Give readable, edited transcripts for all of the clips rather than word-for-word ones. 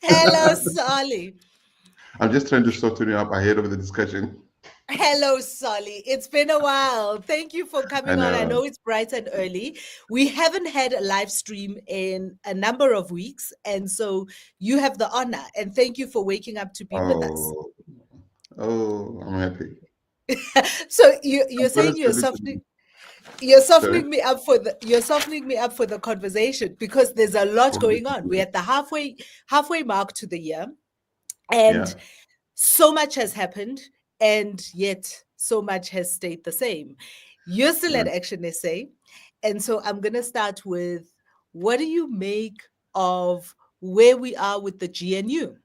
Hello, Solly. I'm just trying to sort you up ahead of the discussion. Hello, Solly. It's been a while. Thank you for I coming on. I know. know it's bright and early. We haven't had a live stream in a number of weeks. And so you have the honor. And thank you for waking up to be with us. Oh, I'm happy. So I'm you're gonna saying say listen. you're Sorry. softening me up for the you're softening me up for the conversation because there's a lot going on. We're at the halfway mark to the year. And Yeah. so much has happened, and yet so much has stayed the same. You're still at Right. Action Essay. And so I'm going to start with, what do you make of where we are with the GNU?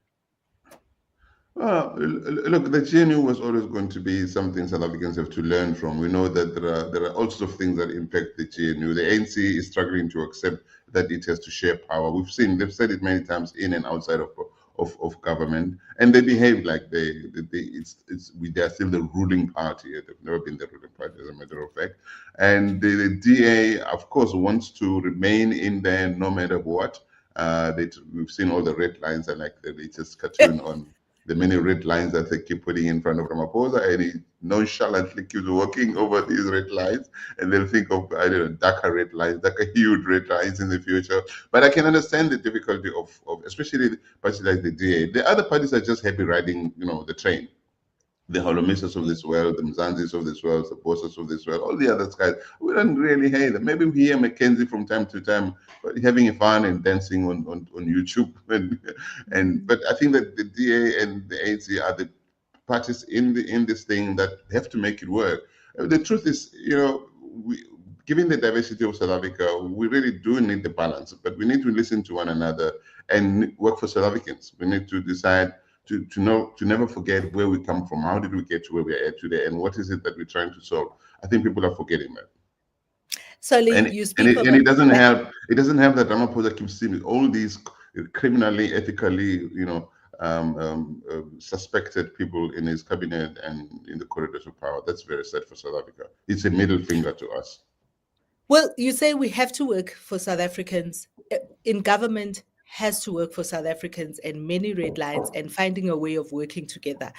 Look, the GNU was always going to be something South Africans have to learn from. We know that there are all sorts of things that impact the GNU. The ANC is struggling to accept that it has to share power. They've said it many times in and outside of government, and they behave like they are still the ruling party. They've never been the ruling party, as a matter of fact. And the DA, of course, wants to remain in there no matter what. We've seen all the red lines, and like the latest cartoon on the many red lines that they keep putting in front of Ramaphosa, and he nonchalantly keeps walking over these red lines, and they'll think of, I don't know, darker red lines, darker hued red lines in the future. But I can understand the difficulty of especially parties like the DA. The other parties are just happy riding, the train. The Holomisas of Mm. this world, the Mzanzis of this world, the Bosses of this world, all the other guys, we don't really hate them. Maybe we hear Mackenzie from time to time, but having fun and dancing on YouTube. But I think that the DA and the ANC are the parties in this thing that have to make it work. The truth is, given the diversity of South Africa, we really do need the balance, but we need to listen to one another and work for South Africans. We need to decide to never forget where we come from. How did we get to where we are at today, and what is it that we're trying to solve? I think people are forgetting that, Solly, and you and speak it, from and a it doesn't help. It doesn't help that Ramaphosa keeps seeing all these criminally, ethically, suspected people in his cabinet and in the corridors of power. That's very sad for South Africa. It's a middle finger to us. Well, you say we have to work for South Africans. In government has to work for South Africans, and many red lines, and finding a way of working together.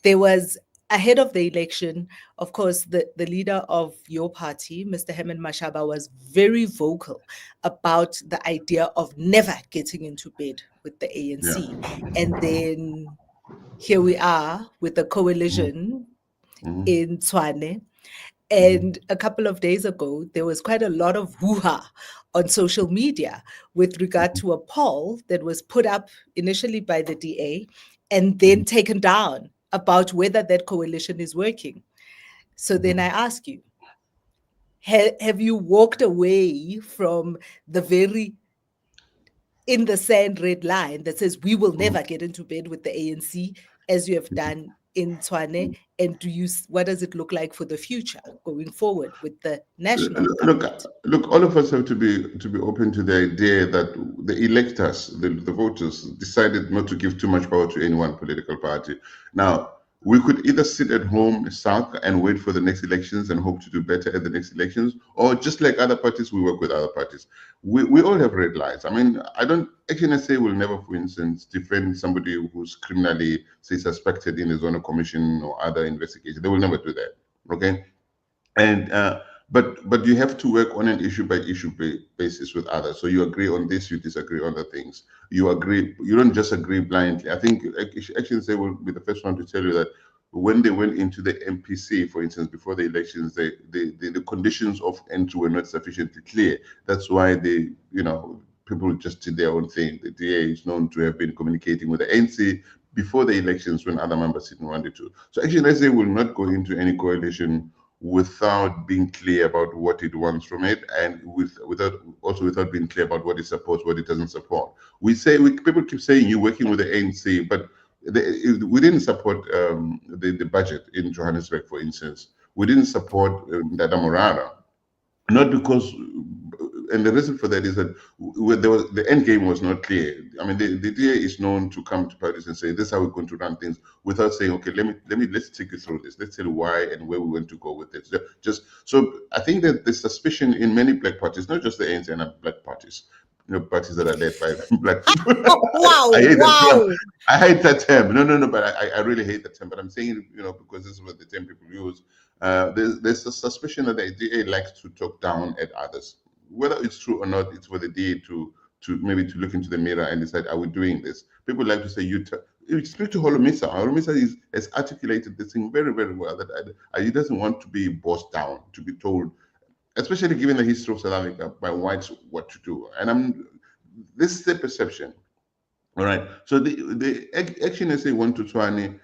There was, ahead of the election, of course, the leader of your party, Mr. Herman Mashaba, was very vocal about the idea of never getting into bed with the Yeah. ANC. And then here we are with the coalition Hmm. in Tshwane. Hmm. And a couple of days ago, there was quite a lot of hoo ha on social media with regard to a poll that was put up initially by the DA and then taken down about whether that coalition is working. So then I Hmm. ask you, have you walked away from the very in the sand red line that says we will never get into bed with the ANC as you have done in Tshwane? And what does it look like for the future going forward with the national Look, government? look. All of us have to be open to the idea that the electors, the voters, decided not to give too much power to any one political party. Now, we could either sit at home, sulk, and wait for the next elections and hope to do better at the next elections, or just like other parties, we work with other parties. We all have red lines. I mean, I don't actually say we'll never, for instance, defend somebody who's criminally, say, suspected in a zone of commission or other investigation. They will never do that. Okay, and but you have to work on an issue by issue basis with others. So you agree on this, you disagree on other things. You agree, you don't just agree blindly. I think actually they will be the first one to tell you that when they went into the MPC, for instance, before the elections, the conditions of entry were not sufficiently clear. That's why people just did their own thing. The DA is known to have been communicating with the NC before the elections when other members didn't want it to. So actually, let's say will not go into any coalition without being clear about what it wants from it, and without being clear about what it supports, what it doesn't support. People keep saying you're working with the ANC, but we didn't support the budget in Johannesburg, for instance. We didn't support Dada Morara, not because, and the reason for that is that the end game was not clear. I mean, the DA is known to come to parties and say, "This is how we're going to run things," without saying, "Okay, let's take you through this. Let's tell you why and where we want to go with it." Just so I think that the suspicion in many black parties, not just the ANC and black parties, parties that are led by black people. Wow, I hate that term. wow. I hate that term. No, but I really hate that term. But I'm saying it, because this is what the term people use. There's a suspicion that the DA likes to talk down at others. Whether it's true or not, it's for the DA to maybe to look into the mirror and decide, are we doing this? People like to say, you speak to Holomisa. Holomisa has articulated this thing very, very well, that he doesn't want to be bossed down, to be told, especially given the history of South Africa, by whites what to do. And this is the perception. All right. So the Action SA 1 to Tshwane,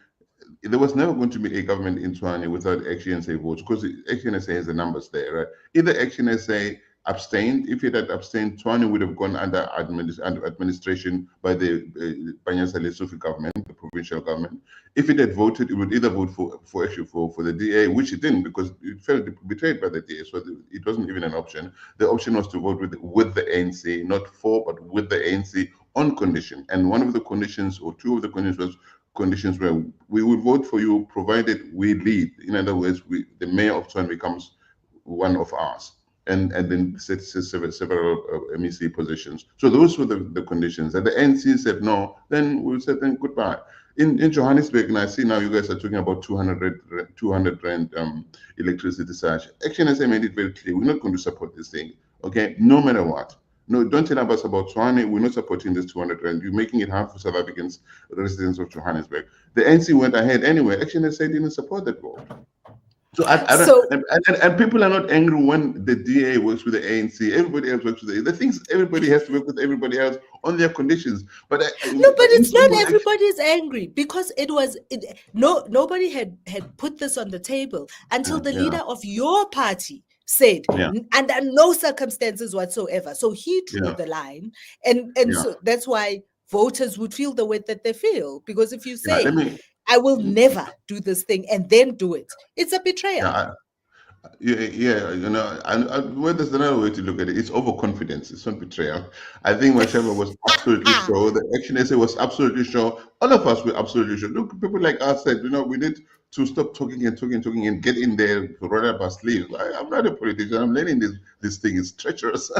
there was never going to be a government in Tshwane without Action SA votes, because Action SA has the numbers there, right? Either Action SA abstained. If it had abstained, Tshwane would have gone under administration by the Panyaza Lesufi government, the provincial government. If it had voted, it would either vote for the DA, which it didn't, because it felt betrayed by the DA, so it wasn't even an option. The option was to vote with the ANC, not for, but with the ANC, on condition. And one of the conditions, or two of the conditions where we would vote for you provided we lead. In other words, the mayor of Tshwane becomes one of ours, and then several MEC positions. So those were the conditions. And the NC said no, then we said then goodbye. In Johannesburg, and I see now you guys are talking about 200 rand electricity surge. Action SA made it very clear, we're not going to support this thing, okay, no matter what. No, don't tell us about Tshwane. We're not supporting this 200 rand. You're making it hard for South Africans, residents of Johannesburg. The NC went ahead anyway. Action SA didn't support that vote. So I don't, So and people are not angry when the DA works with the ANC. Everybody else works with the things. Everybody has to work with everybody else on their conditions. But no, but it's not everybody's angry, because nobody had put this on the table until the leader of your party said, yeah, under no circumstances whatsoever. So he drew yeah, the line, and yeah, so that's why voters would feel the way that they feel. Because if you yeah. Let say, me, I will never do this thing, and then do it, it's a betrayal. yeah. Yeah, well, there's another way to look at it. It's overconfidence. It's not betrayal. I think Mashaba was absolutely sure. The Action SA was absolutely sure. All of us were absolutely sure. Look, people like us said, we need to stop talking and get in there, roll up our sleeves. I'm not a politician. I'm learning this thing is treacherous.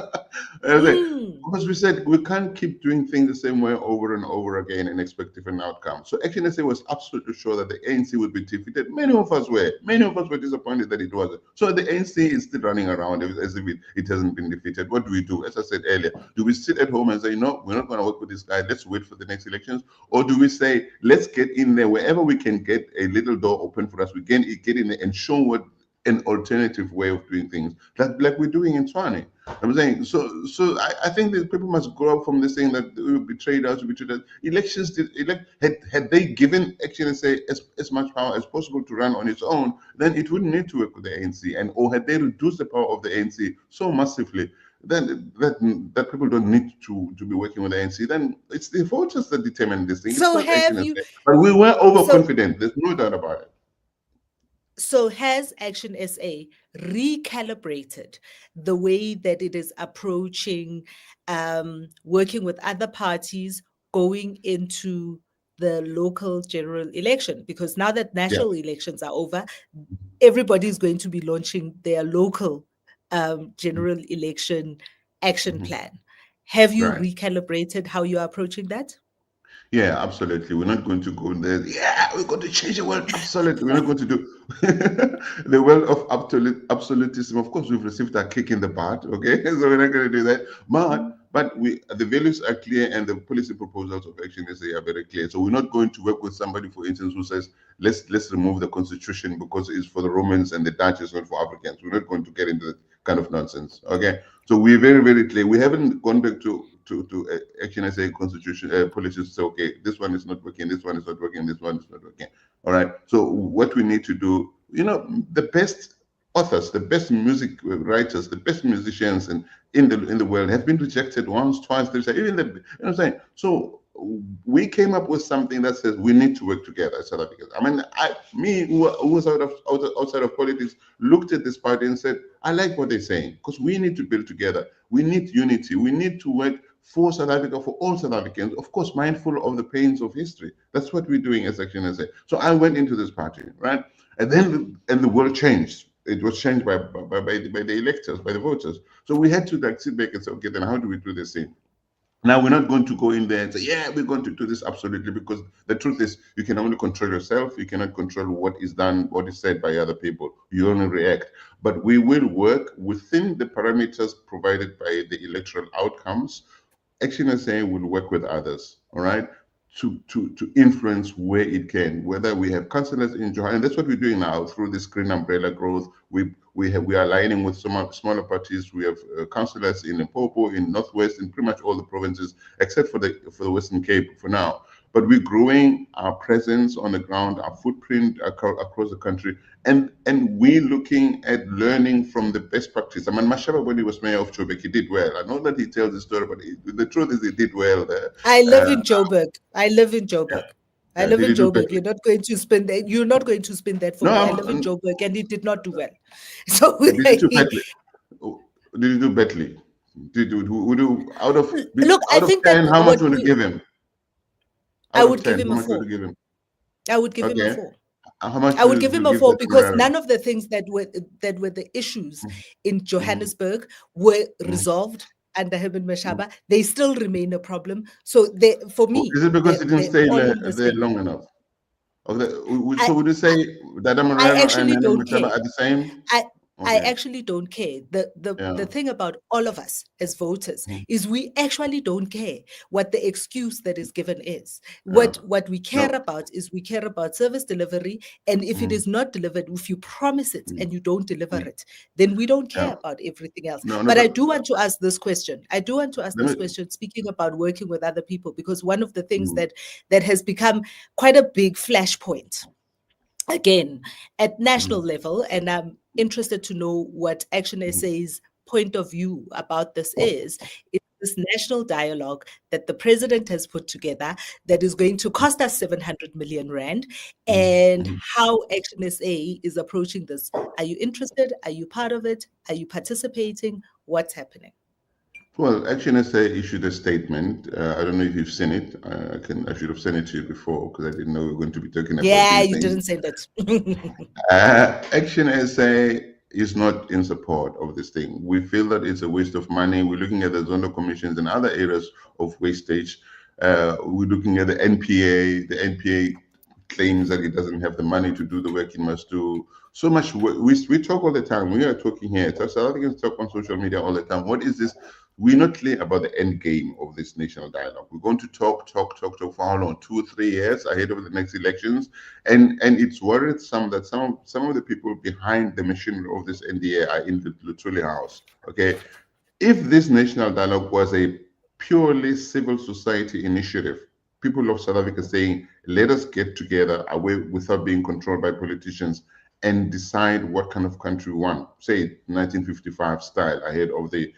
Because we said we can't keep doing things the same way over and over again and expect different outcomes. So Action SA was absolutely sure that the ANC would be defeated. Many of us were. Many of us were disappointed that it wasn't. So the ANC is still running around as if it hasn't been defeated. What do we do? As I said earlier, do we sit at home and say, no, we're not going to work with this guy, let's wait for the next elections? Or do we say, let's get in there wherever we can get a little door open for us, we can get in there and show what an alternative way of doing things, like we're doing in Tshwane. I'm saying, so I think that people must grow up from this thing that we betrayed us. Elections had they given Action SA as much power as possible to run on its own, then it wouldn't need to work with the ANC, or had they reduced the power of the ANC so massively then that people don't need to be working with the ANC, then it's the voters that determine this thing. So it's not Action have you? SA. But we were So overconfident. There's no doubt about it. So has Action SA recalibrated the way that it is approaching working with other parties going into the local general election? Because now that Yeah. national elections are over, everybody's going to be launching their local general election action Mhm. plan. Have you Right. recalibrated how you are approaching that? Yeah, absolutely. We're not going to go there. Yeah, we're going to change the world. Absolutely. We're not going to do the world of absolutism. Of course, we've received a kick in the butt. Okay. So we're not going to do that. But the values are clear and the policy proposals of Action SA are very clear. So we're not going to work with somebody, for instance, who says, let's remove the constitution because it's for the Romans and the Dutch, it's not for Africans. We're not going to get into that kind of nonsense. Okay. So we're very, very clear. We haven't gone back to Action SA constitution policies to say, okay, this one is not working, this one is not working, this one is not working. All right. So what we need to do, the best authors, the best music writers, the best musicians in the world have been rejected once, twice, thrice, even the, you know what I'm saying? So we came up with something that says we need to work together as South Africans. I mean, who was outside of politics, looked at this party and said, I like what they're saying, because we need to build together. We need unity. We need to work for South Africa, for all South Africans, of course, mindful of the pains of history. That's what we're doing as Action SA. So I went into this party, right? And then the world changed. It was changed by the electors, by the voters. So we had to sit back and say, okay, then how do we do this thing? Now, we're not going to go in there and say, yeah, we're going to do this absolutely, because the truth is, you can only control yourself. You cannot control what is done, what is said by other people. You only react. But we will work within the parameters provided by the electoral outcomes. Action SA will work with others, all right, to influence where it can. Whether we have councillors in Johannesburg, and that's what we're doing now through this green umbrella growth. We are aligning with some smaller parties. We have councillors in Limpopo, in Northwest, in pretty much all the provinces except for the Western Cape for now. But we're growing our presence on the ground, our footprint across the country, and we're looking at learning from the best practice. I mean, Mashaba, when he was mayor of Joburg, he did well. I know that he tells the story, but the truth is he did well there. I live Uh, in Joburg. I live in yeah, Joburg. I yeah. live Did in he do Joburg. better? You're not going to spin that for No, me. I live in Joburg and he did not do well. So did he do badly? Did he do badly? Would you look, I out of think that 10? How much would you give him? I Out of would give 10, him how a much would four. you give him? I would give him a Okay. four. How much I would do give you him a give four the because Temeraries? none of the things that were the issues in Mm-hmm. Johannesburg were Mm-hmm. resolved under him and Mm-hmm. Mashaba. They still remain a problem. So they, for me, Is it because he didn't they're stay all in the there same. long enough? So I, would you say that I Moreno and actually Helen don't Machaba care. are the same? I I Okay. actually don't care. The Yeah. thing about all of us as voters Mhm. is we actually don't care what the excuse that is given is. Yeah. What we care No. about is we care about service delivery. And if it Mm, is not delivered, if you promise it mm, and you don't deliver mm. it, then we don't Yeah. care about everything else. No, no, But but I do want to ask this question. I do want to ask let this me. question, speaking about working with other people, because one of the things Mm, that has become quite a big flashpoint again at national mm, level, and I'm interested to know what Action mm. SA's point of view about this is this national dialogue that the president has put together that is going to cost us 700 million rand, Mm, and mm. how Action SA is approaching this. Are you interested? Are you part of it? Are you participating? What's happening? Well, Action SA issued a statement. I don't know if you've seen it. I should have sent it to you before because I didn't know we were going to be talking about Yeah, these you things. didn't send it. Action SA is not in support of this thing. We feel that it's a waste of money. We're looking at the zonal commissions and other areas of wastage. We're looking at the NPA. The NPA claims that it doesn't have the money to do the work it must do. So much. We talk all the time. We are talking here. So South Africans talk on social media all the time. What is this? We're not clear about the end game of this national dialogue. We're going to talk for how long? 2 or 3 years ahead of the next elections, and it's worrisome that some of the people behind the machinery of this NDA are in the Luthuli house. Okay, if this national dialogue was a purely civil society initiative, people of South Africa saying, let us get together away without being controlled by politicians and decide what kind of country we want, say 1955 style ahead of the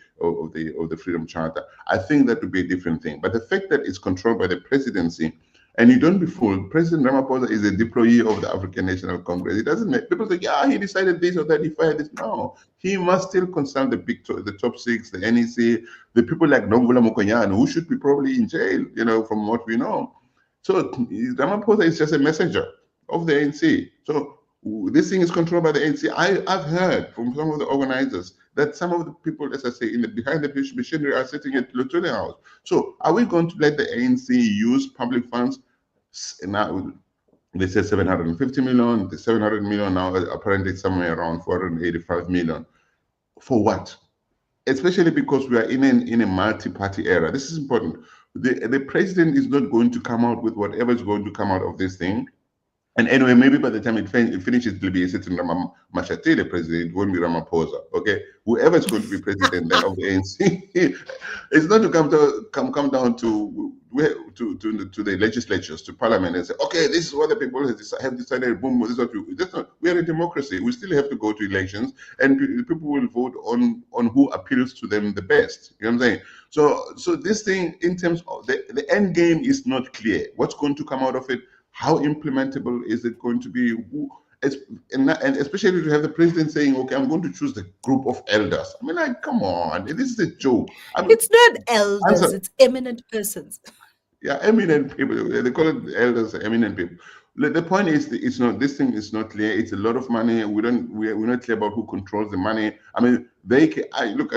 Freedom Charter. I think that would be a different thing. But the fact that it's controlled by the presidency, and you don't be fooled, President Ramaphosa is a deployee of the African National Congress. It doesn't make people think, yeah, he decided this or that, he fired this. No, he must still consult the top six, the NEC, the people like Nomvula Mokonyane, who should be probably in jail, from what we know. So Ramaphosa is just a messenger of the ANC. So this thing is controlled by the ANC. I've heard from some of the organizers that some of the people, as I say, behind the machinery are sitting at Luthuli House. So are we going to let the ANC use public funds? Now they said 750 million. The 700 million now apparently somewhere around 485 million. For what? Especially because we are in a multi-party era. This is important. The president is not going to come out with whatever is going to come out of this thing. And anyway, maybe by the time it finishes, it will be a certain Mashatile president, it won't be Ramaphosa. Okay, whoever is going to be president then of the ANC, it's not to come down to the legislatures, to parliament, and say, okay, this is what the people have decided. Boom, this is what we. That's not. We are a democracy. We still have to go to elections, and people will vote on who appeals to them the best. You know what I'm saying? So this thing, in terms of the end game, is not clear. What's going to come out of it? How implementable is it going to be? And especially to have the president saying, okay, I'm going to choose the group of elders. I mean, like, come on, this is a joke. I mean, It's not elders, answer, it's eminent persons. yeah, eminent people. They call it elders, eminent people. The point is, it's not. This thing is not clear. It's a lot of money. We're not clear about who controls the money. I mean, I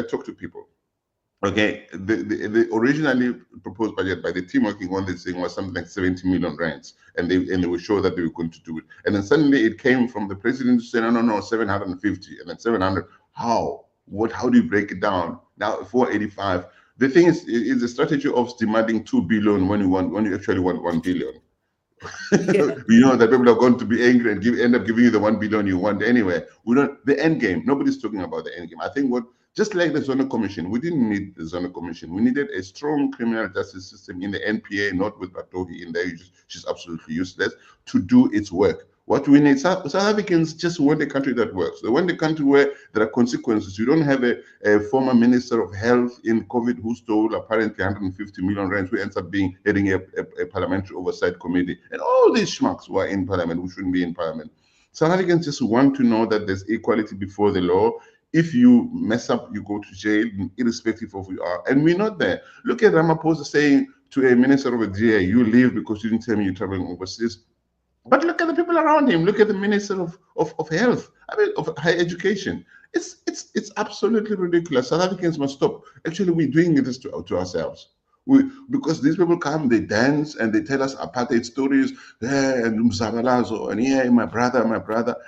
talk to people. Okay, the originally proposed budget by the team working on this thing was something like 70 million rands, and they were sure that they were going to do it. And then suddenly it came from the president to say, no, no, no, 750, and then 700. How? What? How do you break it down? Now 485. The thing is the strategy of demanding 2 billion when you actually want 1 billion. Yeah. You know that people are going to be angry and end up giving you the 1 billion you want anyway. We don't the end game. Nobody's talking about the end game. I think what just like the Zona Commission, we didn't need the Zona Commission. We needed a strong criminal justice system in the NPA, not with Batohi in there. She's absolutely useless to do its work. What we need, South Africans just want a country that works. They want a country where there are consequences. You don't have a former minister of health in COVID who stole apparently 150 million rands, who ends up being heading a parliamentary oversight committee. And all these schmucks who are in parliament, who shouldn't be in parliament. South Africans just want to know that there's equality before the law. If you mess up, you go to jail, irrespective of who you are. And we're not there. Look at Ramaphosa saying to a minister of a DA, you leave because you didn't tell me you're traveling overseas. But look at the people around him. Look at the minister of health. I mean, of higher education. It's absolutely ridiculous. South Africans must stop. Actually, we're doing this to ourselves. Because these people come, they dance and they tell us apartheid stories, and Mzabalazo, and yeah, my brother,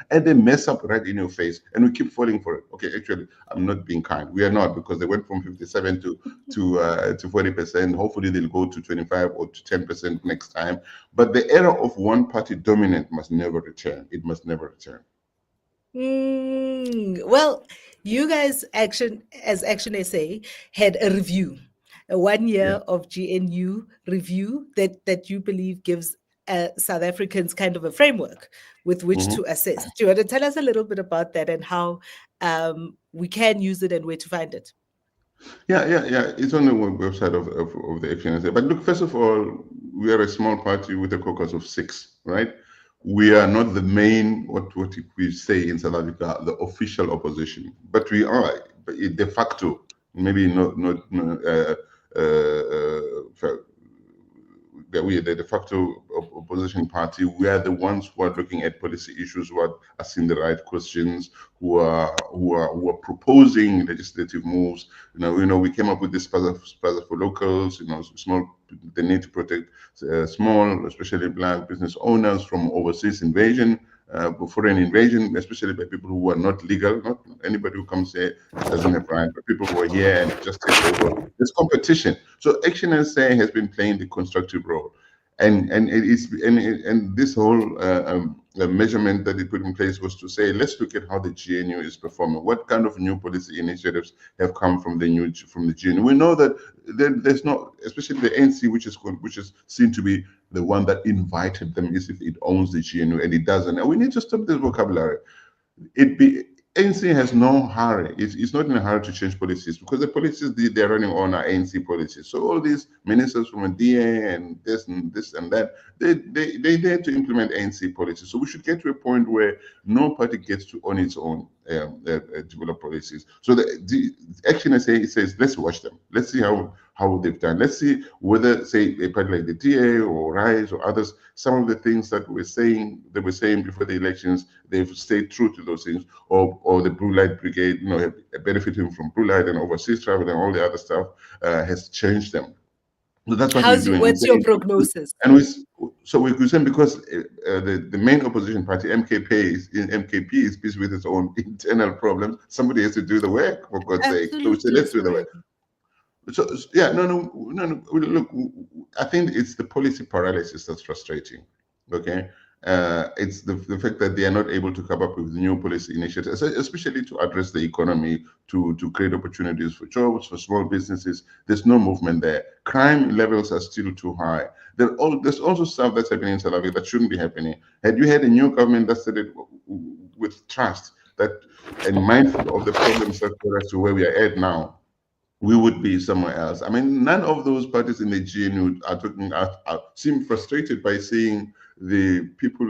and they mess up right in your face, and we keep falling for it. Okay, actually, I'm not being kind. We are not, because they went from 57 to 40%. Hopefully, they'll go to 25 or to 10% next time. But the era of one party dominant must never return. It must never return. Well, you guys, Action SA, had a review, a 1 year Yeah. of GNU review that you believe gives South Africans kind of a framework with which Mhm. to assess. Do you want to tell us a little bit about that and how we can use it and where to find it? Yeah. It's on the website of the FNSA. But look, first of all, we are a small party with a caucus of 6, right? We are not the main, what we say in South Africa, the official opposition, but we are de facto, maybe not that we are the de facto opposition party. We are the ones who are looking at policy issues, who are asking the right questions, who are proposing legislative moves. We came up with this plaza for locals. Small. They need to protect small, especially black business owners from overseas invasion, foreign invasion, especially by people who are not legal. Not anybody who comes here doesn't have right, but people who are here and just take over. There's competition. So Action SA has been playing the constructive role, and it is and this whole measurement that they put in place was to say, let's look at how the GNU is performing. What kind of new policy initiatives have come from the GNU? We know that there's not, especially the NC, which is seen to be the one that invited them, as if it owns the GNU, and it doesn't. And we need to stop this vocabulary. it be ANC has no hurry. It's not in a hurry to change policies, because the policies they're running on are ANC policies. So all these ministers from a DA and this and that, they dare to implement ANC policies. So we should get to a point where no party gets to on its own develop policies. So the Action SA, it says, let's watch them. Let's see how they've done. Let's see whether, say, a party like the DA or Rise or others, some of the things that they were saying before the elections, they've stayed true to those things, or the Blue Light Brigade, benefiting from blue light and overseas travel and all the other stuff, has changed them. So that's what we're doing. We're What's your saying, prognosis? and we're saying, because the main opposition party, MKP is busy with its own internal problems. Somebody has to do the work, for God's sake. So we say, Absolutely, let's do the Tshwane. work. So yeah, no. Look, I think it's the policy paralysis that's frustrating. Okay, it's the fact that they are not able to come up with new policy initiatives, especially to address the economy, to create opportunities for jobs, for small businesses. There's no movement there. Crime levels are still too high. There's also stuff that's happening in South Africa that shouldn't be happening. Had you had a new government that started with trust, that and mindful of the problems that brought us to where we are at now, we would be somewhere else. I mean, none of those parties in the GNU seem frustrated by seeing the people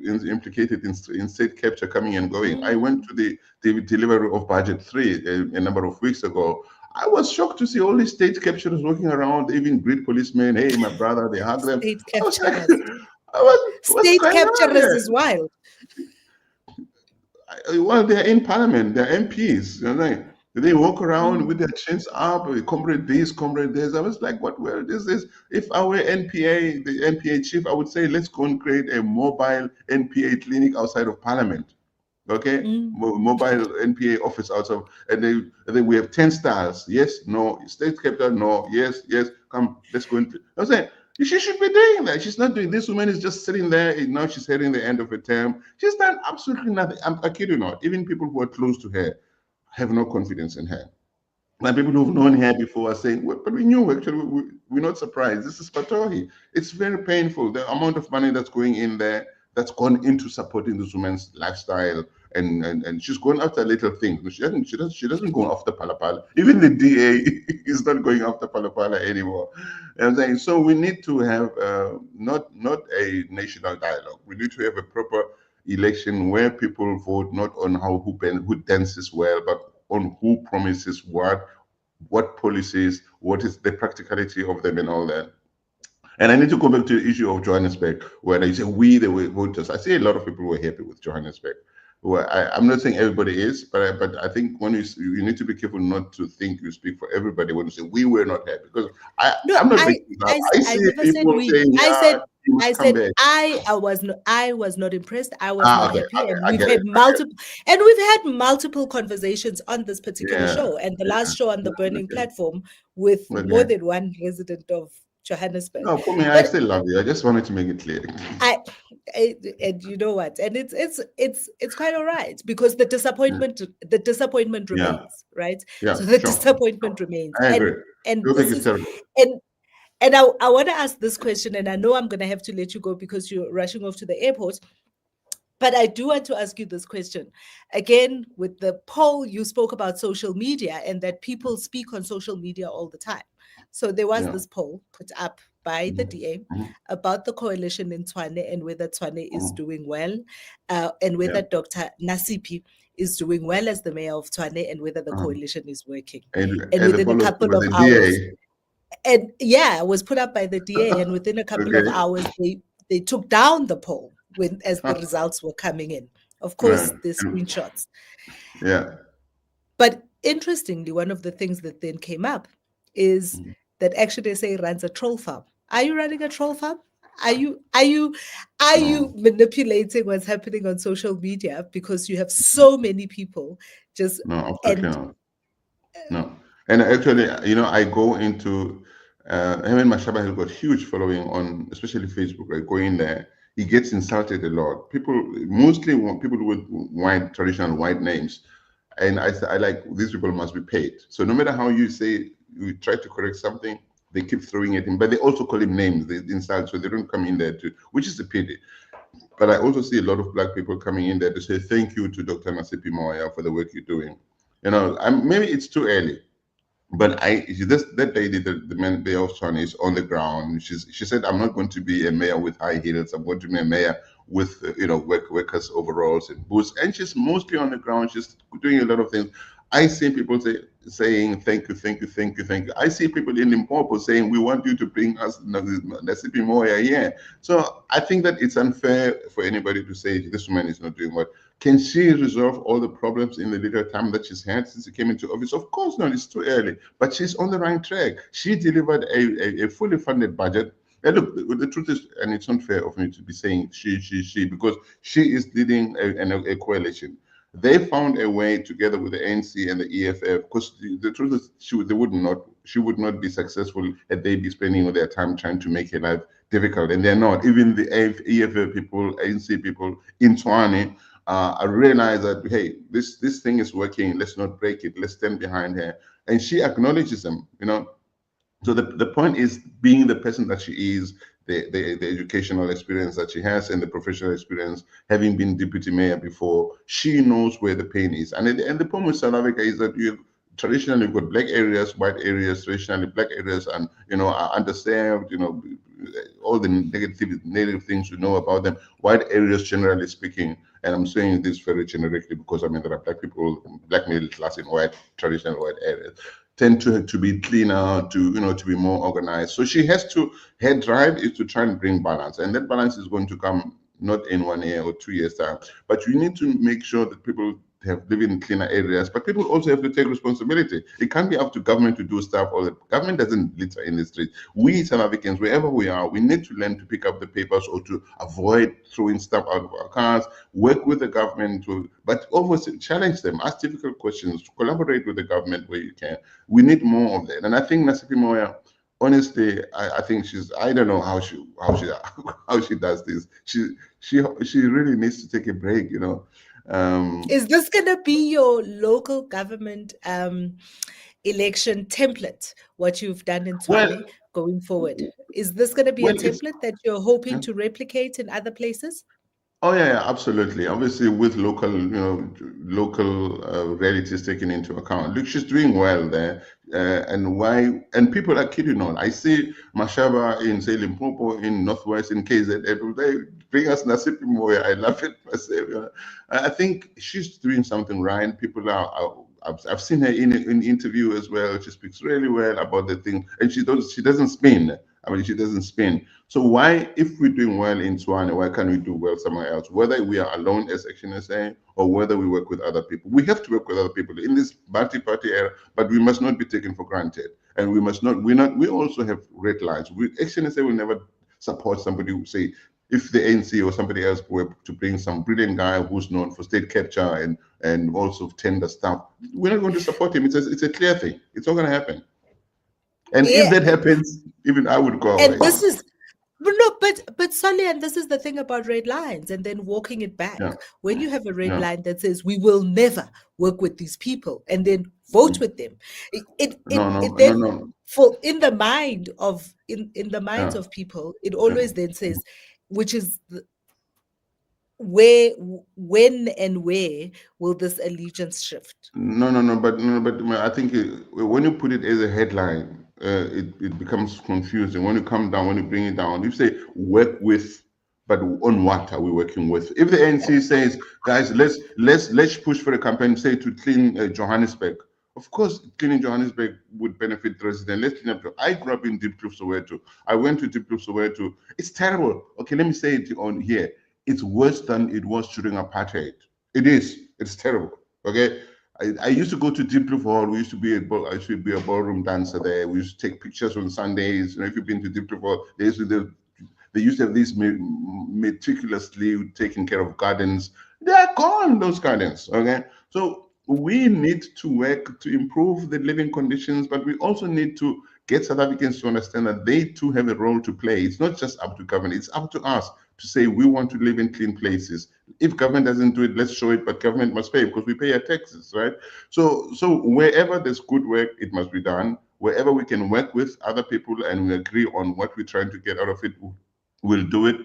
implicated in state capture coming and going. I went Mm. to the delivery of Budget 3 a number of weeks ago. I was shocked to see all these state capturers walking around. They even greet policemen. Hey, my brother, they hug them. State I was like, capturers. what's State going on capturers here? is wild. Well, they're in parliament, they're MPs. You know, They walk around with Mm, their chins up, comrade this, comrade this. I was like, what world is this? If I were NPA, the NPA chief, I would say, let's go and create a mobile NPA clinic outside of Parliament. Okay, mm, mobile NPA office out of, and then we have 10 stars. Yes, no, state capital, no, yes, yes. Come, let's go into. I was saying she should be doing that. She's not doing. This woman is just sitting there. Now she's heading the end of her term. She's done absolutely nothing. I kid you not. Even people who are close to her have no confidence in her. Like people who've known her before are saying, well, but we knew actually, we're not surprised. This is Patohi. It's very painful. The amount of money that's going in there, that's gone into supporting this woman's lifestyle. And she's going after little things. She doesn't go after Palapala. Even the DA is not going after Palapala anymore. And I'm saying, so we need to have not a national dialogue. We need to have a proper election where people vote not on who dances well, but on who promises what policies, what is the practicality of them, and all that. And I need to go back to the issue of Johannesburg, where they say we, the voters. I see a lot of people were happy with Johannesburg. Well, I'm not saying everybody is, but I think when you need to be careful not to think you speak for everybody when you say we were not happy, because no, I'm not making it up. I I see never said people we. saying, yeah, he must I come said back. I was not impressed. I was not Okay, happy, okay, and I we've get it. had multiple conversations on this particular Yeah, show, and the yeah, last show on the Burning okay, platform with more okay. than one resident of Johannesburg. No, for me, I But still love you. I just wanted to make it clear. I, and you know what, and it's quite all right, because the disappointment Yeah, remains, right? yeah, So the sure. disappointment remains, I agree. and Traffic this is is terrible. and I want to ask this question, and I know I'm going to have to let you go because you're rushing off to the airport. But I do want to ask you this question again, with the poll. You spoke about social media and that people speak on social media all the time. So there was Yeah. this poll put up by the Mhm, DA mhm, about the coalition in Tshwane and whether Tshwane is mhm. doing well, and Yeah. whether Dr. Nasipi is doing well as the mayor of Tshwane, and whether the Uh-huh. coalition is working. And And the within a follow couple with of the hours, DA. and yeah, it was put up by the DA, and within a couple of Okay. hours, they took down the poll when as the Huh. results were coming in. Of Right. course, the screenshots. Yeah. But interestingly, one of the things that then came up is Mhm. that actually say runs a troll farm. Are you running a troll farm? Are you No. manipulating what's happening on social media because you have so many people just No, absolutely and not. No. And actually, I go into him and Mashaba has got huge following on, especially Facebook, right? Going there, he gets insulted a lot. People, mostly people with traditional white names. And I like, these people must be paid. So no matter how you say, you try to correct something, they keep throwing at him, but they also call him names, they insult, so they don't come in there to, which is a pity. But I also see a lot of black people coming in there to say thank you to Dr. Nasipi Moya for the work you're doing. Maybe it's too early, but that lady, the mayor of Tshwane, is on the ground. She said, "I'm not going to be a mayor with high heels. I'm going to be a mayor with workers overalls and boots." And she's mostly on the ground. She's doing a lot of things. I see people saying thank you, thank you, thank you, thank you. I see people in Limpopo saying we want you to bring us Nasipi Moya here. So I think that it's unfair for anybody to say this woman is not doing what. Can she resolve all the problems in the little time that she's had since she came into office? Of course not. It's too early. But she's on the right track. She delivered a fully funded budget. And look, the truth is, and it's unfair of me to be saying she, because she is leading a coalition. They found a way together with the ANC and the EFF, because the truth is, she would not be successful had they be spending all their time trying to make her life difficult. And they're not. Even the EFF people, ANC people in Tshwane, I realized that, hey, this thing is working. Let's not break it. Let's stand behind her. And she acknowledges them. So the point is being the person that she is, the educational experience that she has, and the professional experience, having been deputy mayor before, she knows where the pain is. And the problem with South Africa is that you traditionally you've got black areas, white areas. Traditionally, black areas and are underserved. All the negative things you know about them. White areas, generally speaking, and I'm saying this very generically because I mean there are black people, black middle class in white traditional white areas, tend to be cleaner, to be more organized. So she has to, her drive is to try and bring balance, and that balance is going to come not in 1 year or 2 years time, but you need to make sure that people live in cleaner areas, but people also have to take responsibility. It can't be up to government to do stuff, or the government doesn't litter in the street. We South Africans, wherever we are, we need to learn to pick up the papers or to avoid throwing stuff out of our cars, work with the government, but always challenge them, ask difficult questions, collaborate with the government where you can. We need more of that. And I think Nasipi Moya, honestly, I think I don't know how she does this. She really needs to take a break, you know. Is this going to be your local government election template, what you've done in Well, Tshwane going forward? Is this going to be a it's template that you're hoping to replicate in other places? oh yeah, absolutely. Obviously, with local realities taken into account. Look, she's doing well there, and why? And people are kidding on. I see Mashaba in say Limpopo, in Northwest, in KZN. They bring us Nasipi Moya. I love it myself. I think she's doing something right. People I've seen her in interview as well. She speaks really well about the thing, and she doesn't spin. I mean, she doesn't spin. So why, if we're doing well in Tshwane, why can't we do well somewhere else? Whether we are alone as Action SA or whether we work with other people, we have to work with other people in this multi-party era. But we must not be taken for granted, and we must not. We also have red lines. Action SA will never support somebody who say, if the ANC or somebody else were to bring some brilliant guy who's known for state capture and also tender stuff, we're not going to support him. It's a clear thing. It's not going to happen. And if Yeah, that happens, even I would go and away. this is but no, but Solly, and this is the thing about red lines, and then walking it back. Yeah, When you have a red yeah. line that says we will never work with these people, and then vote with them, it No, then no. for in the mind of in the minds Yeah. of people, it Yeah. always then says, which is where, when, and where will this allegiance shift? But I think when you put it as a headline, it becomes confusing. When you come down, when you bring it down, you say work with, but on what are we working with? If the ANC says, guys, let's push for a campaign, say to clean Johannesburg. Of course, cleaning Johannesburg would benefit the resident. Let's clean up. I grew up in Deep Kloof, Soweto. I went to Deep Kloof, Soweto. It's terrible. Okay, let me say it on here. It's worse than it was during apartheid. It is. It's terrible. Okay. I used to go to Deep Blue Hall. We used to be I used to be a ballroom dancer there. We used to take pictures on Sundays. You know, if you've been to Deep Blue Hall, they used to have these meticulously taken care of gardens. They are gone, those gardens. Okay. So we need to work to improve the living conditions, but we also need to get South Africans to understand that they too have a role to play. It's not just up to government, it's up to us to say we want to live in clean places. If government doesn't do it, let's show it, but government must pay because we pay our taxes, right? So wherever there's good work, it must be done. Wherever we can work with other people and we agree on what we're trying to get out of it, we'll do it.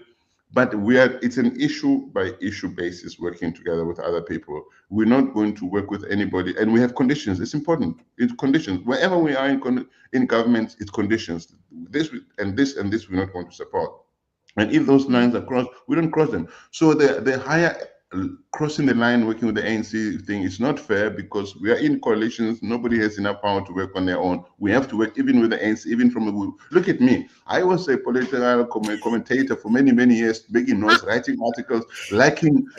But it's an issue by issue basis, working together with other people. We're not going to work with anybody, and we have conditions. It's important. It's conditions. Wherever we are in government, it's conditions. This and this and this we're not going to support. And if those lines are crossed, we don't cross them. So the higher crossing the line, working with the ANC thing is not fair because we are in coalitions. Nobody has enough power to work on their own. We have to work even with the ANC, even from the. Look at me. I was a political commentator for many, many years, making noise, writing articles,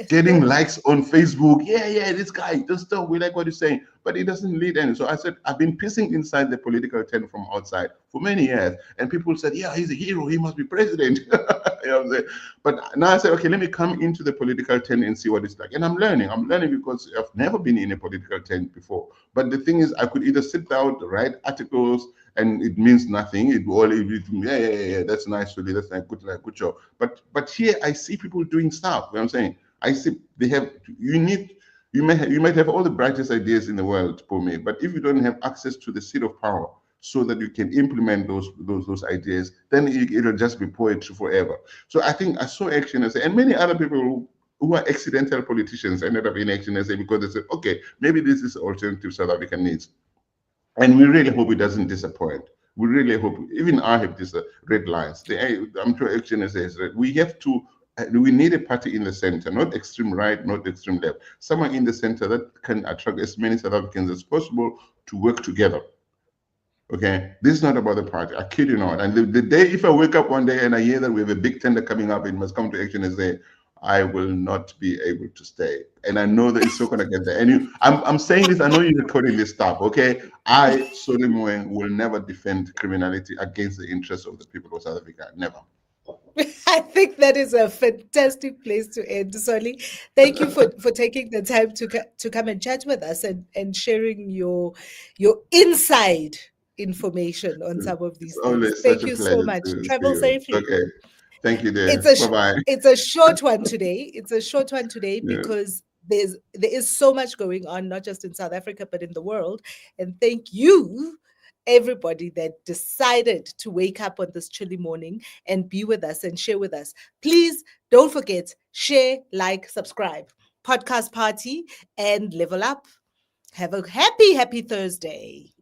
getting likes on Facebook. Yeah, this guy, just stop. We like what he's saying, but it doesn't lead any. So I said, I've been pissing inside the political tent from outside for many years, and people said, yeah, he's a hero. He must be president. You know what I'm saying? But now I said, okay, let me come into the political tent and see what it's like. And I'm learning. I'm learning because I've never been in a political tent before. But the thing is, I could either sit down, write articles, and it means nothing. Yeah, that's nice, really. That's nice, good job. But here I see people doing stuff. You know what I'm saying? I see they have. You might have all the brightest ideas in the world, Phumi, but if you don't have access to the seat of power, so that you can implement those ideas, then it'll just be poetry forever. So I think I saw Action SA, and many other people who are accidental politicians ended up in Action SA because they said, okay, maybe this is alternative South African needs. And we really hope it doesn't disappoint. We really hope, even I have these red lines. I'm sure Action SA is red. We need a party in the center, not extreme right, not extreme left. Someone in the center that can attract as many South Africans as possible to work together. Okay, this is not about the party. I kid you not. And the day, if I wake up one day and I hear that we have a big tender coming up, it must come to Action SA, I will not be able to stay. And I know that it's not gonna get there. And I'm saying this, I know you're recording this stuff, okay? I, Solly Moeng, will never defend criminality against the interests of the people of South Africa. Never. I think that is a fantastic place to end, Solly. Thank you for taking the time to come and chat with us and sharing your inside information on some of It's these things. always such Thank a you so pleasure much. to see Travel you. safely. Okay. Thank you, It's dear. a Bye-bye. it's a short one today. It's a short one today Yeah. because there is so much going on, not just in South Africa but in the world. And thank you, everybody that decided to wake up on this chilly morning and be with us and share with us. Please don't forget, share, like, subscribe. Podcast Party and Level Up. Have a happy Thursday.